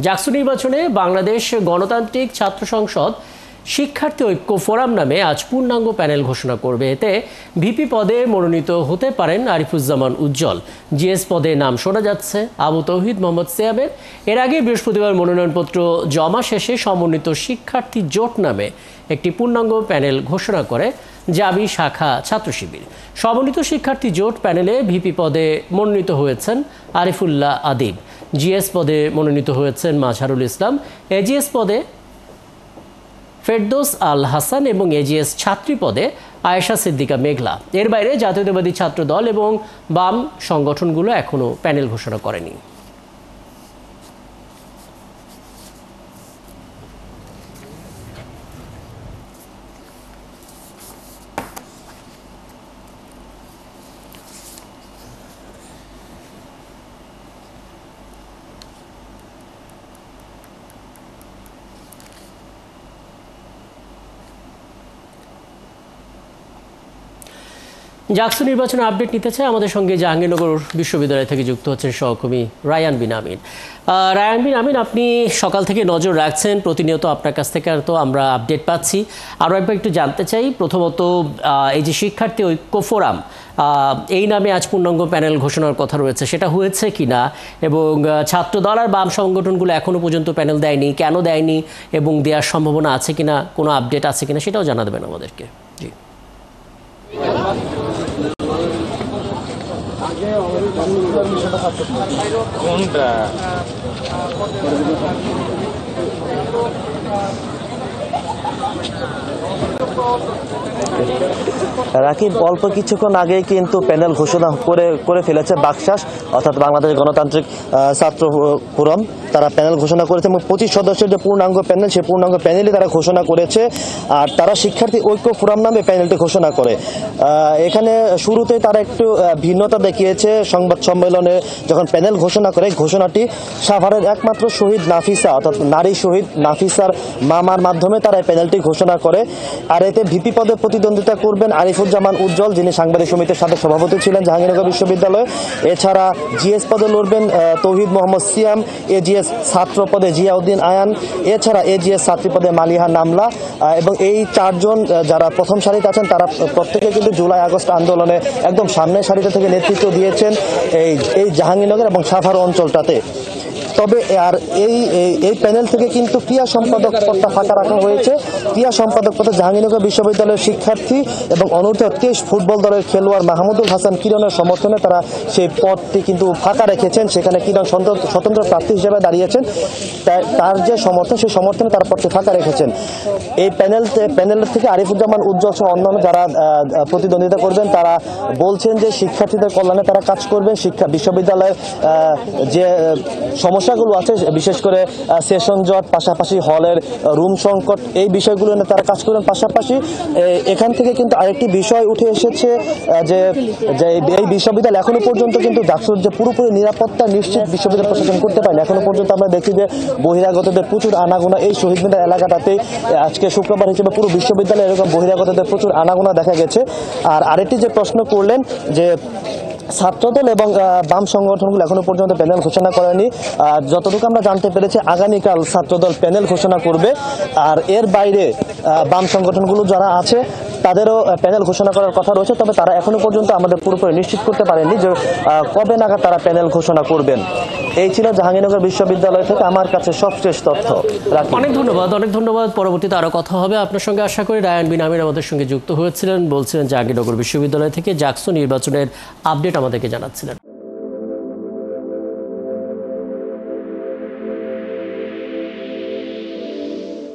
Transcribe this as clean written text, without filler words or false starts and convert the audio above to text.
জাকসু নির্বাচনে বাংলাদেশ গণতান্ত্রিক ছাত্র সংসদ শিক্ষার্থী ঐক্য ফোরাম নামে আজ পূর্ণাঙ্গ প্যানেল ঘোষণা করবে। এতে ভিপি পদে মনোনীত হতে পারেন আরিফুজ্জামান উজ্জ্বল। জিএস পদে নাম শোনা যাচ্ছে আবু তৌহিদ মোহাম্মদ সিয়ামের। এর আগে বৃহস্পতিবার মনোনয়নপত্র জমা শেষে সমন্বিত শিক্ষার্থী জোট নামে একটি পূর্ণাঙ্গ প্যানেল ঘোষণা করে জাবি শাখা ছাত্র শিবির। সমন্বিত শিক্ষার্থী জোট প্যানেলে ভিপি পদে মনোনীত হয়েছেন আরিফুল্লাহ আদিব, জিএস পদে মনোনীত হয়েছেন মাজহারুল ইসলাম, এজিএস পদে ফেরদৌস আল হাসান এবং এজিএস ছাত্রী পদে আয়েশা সিদ্দিকা মেঘলা। এর বাইরে জাতীয়তাবাদী ছাত্র দল এবং বাম সংগঠনগুলো এখনও প্যানেল ঘোষণা করেনি। জাকসু নির্বাচনে আপডেট নিতে চাই আমাদের সঙ্গে জাহাঙ্গীরনগর বিশ্ববিদ্যালয় থেকে যুক্ত হচ্ছেন সহকর্মী রায়ান বিন আমিন। রায়ান বিন আমিন, আপনি সকাল থেকে নজর রাখছেন, প্রতিনিয়ত আপনার কাছ থেকে তো আমরা আপডেট পাচ্ছি। আরও একবার একটু জানতে চাই, প্রথমত এই যে শিক্ষার্থী ঐক্য ফোরাম এই নামে আজ পূর্ণাঙ্গ প্যানেল ঘোষণার কথা রয়েছে, সেটা হয়েছে কিনা, এবং ছাত্রদল আর বাম সংগঠনগুলো এখনও পর্যন্ত প্যানেল দেয়নি, কেন দেয়নি এবং দেওয়ার সম্ভাবনা আছে কিনা, কোনো আপডেট আছে কিনা সেটাও জানা দেবেন আমাদেরকে। জি। কোনটা রাকিব, অল্প কিছুক্ষণ আগেই কিন্তু প্যানেল ঘোষণা করে ফেলেছে বাকশাস, অর্থাৎ বাংলাদেশ গণতান্ত্রিক ছাত্র ফোরাম। তারা প্যানেল ঘোষণা করেছে এবং 25 সদস্যের যে পূর্ণাঙ্গ প্যানেল, সেই পূর্ণাঙ্গ প্যানেলই তারা ঘোষণা করেছে। আর তারা শিক্ষার্থী ঐক্য ফোরাম নামে প্যানেলটি ঘোষণা করে। এখানে শুরুতেই তারা একটু ভিন্নতা দেখিয়েছে। সংবাদ সম্মেলনে যখন প্যানেল ঘোষণা করে, ঘোষণাটি সাভারের একমাত্র শহীদ নাফিসা, অর্থাৎ নারী শহীদ নাফিসার মামার মাধ্যমে তারা এই প্যানেলটি ঘোষণা করে। আর এতে ভিপি পদে প্রতিদ্বন্দ্বিতা করবেন আরিফুজ্জামান উজ্জ্বল, যিনি সাংবাদিক সমিতির সাবেক সভাপতি ছিলেন জাহাঙ্গীরনগর বিশ্ববিদ্যালয়ে। এছাড়া জিএস পদে লড়বেন তৌহিদ মোহাম্মদ সিয়াম, এজিএস ছাত্র পদে জিয়াউদ্দিন আয়ান, এছাড়া এজিএস ছাত্রী পদে মালিহা নামলা। এবং এই চারজন যারা প্রথম সারিতে আছেন, তারা প্রত্যেকে কিন্তু জুলাই আগস্ট আন্দোলনে একদম সামনের সারিতে থেকে নেতৃত্ব দিয়েছেন এই জাহাঙ্গীরনগর এবং সাভার অঞ্চলটাতে। তবে আর এই প্যানেল থেকে কিন্তু ক্রীড়া সম্পাদক পদটা ফাঁকা রাখা হয়েছে। ক্রীড়া সম্পাদক পদে জাহাঙ্গীরনগর বিশ্ববিদ্যালয়ের শিক্ষার্থী এবং অনূর্ধ্ব 23 ফুটবল দলের খেলোয়াড় মাহমুদুল হাসান কিরণের সমর্থনে তারা সেই পদটি কিন্তু ফাঁকা রেখেছেন। সেখানে কিরণ স্বতন্ত্র প্রার্থী হিসেবে দাঁড়িয়েছেন। তার যে সমর্থন, সেই সমর্থনে তারা পদটি ফাঁকা রেখেছেন। এই প্যানেল থেকে আরিফুজ্জামান উজ্জ্বল সহ অন্যান্য যারা প্রতিদ্বন্দ্বিতা করবেন, তারা বলছেন যে শিক্ষার্থীদের কল্যাণে তারা কাজ করবেন। বিশ্ববিদ্যালয়ের যে সমস্যাগুলো আছে, বিশেষ করে সেশন জট, পাশাপাশি হলের রুম সংকট, এই বিষয়গুলো নিয়ে তারা কাজ করবেন। পাশাপাশি এখান থেকে কিন্তু আরেকটি বিষয় উঠে এসেছে যে এই বিশ্ববিদ্যালয় এখনো পর্যন্ত কিন্তু জাকসুর যে পুরোপুরি নিরাপত্তা নিশ্চিত বিশ্ববিদ্যালয় প্রশাসন করতে পারেনি। এখনো পর্যন্ত আমরা দেখি যে বহিরাগতদের প্রচুর আনাগোনা এই শহীদ মিনার এলাকাটাতেই আজকে শুক্রবার হিসেবে পুরো বিশ্ববিদ্যালয়ে এরকম বহিরাগতদের প্রচুর আনাগোনা দেখা গেছে। আর আরেকটি যে প্রশ্ন করলেন যে ছাত্রদল এবং বাম সংগঠনগুলো এখনো পর্যন্ত প্যানেল ঘোষণা করেনি। যতটুকু আমরা জানতে পেরেছি, আগামীকাল ছাত্রদল প্যানেল ঘোষণা করবে। আর এর বাইরে বাম সংগঠনগুলো যারা আছে তাদেরও প্যানেল ঘোষণা করার কথা রয়েছে। তবে তারা এখনো পর্যন্ত আমাদের পুরোপুরি নিশ্চিত করতে পারেনি যে কবে নাগাদ তারা প্যানেল ঘোষণা করবেন। এই ছিল জাহাঙ্গীরনগর বিশ্ববিদ্যালয় থেকে আমার কাছে সবশেষ তথ্য। অনেক ধন্যবাদ। পরবর্তীতে আরো কথা হবে আপনার সঙ্গে আশা করি। রায়ান বিন আমিন আমাদের সঙ্গে যুক্ত হয়েছিলেন, বলছিলেন জাহাঙ্গীরনগর বিশ্ববিদ্যালয় থেকে জাকসু নির্বাচনের আপডেট আমাদেরকে জানাচ্ছিলেন।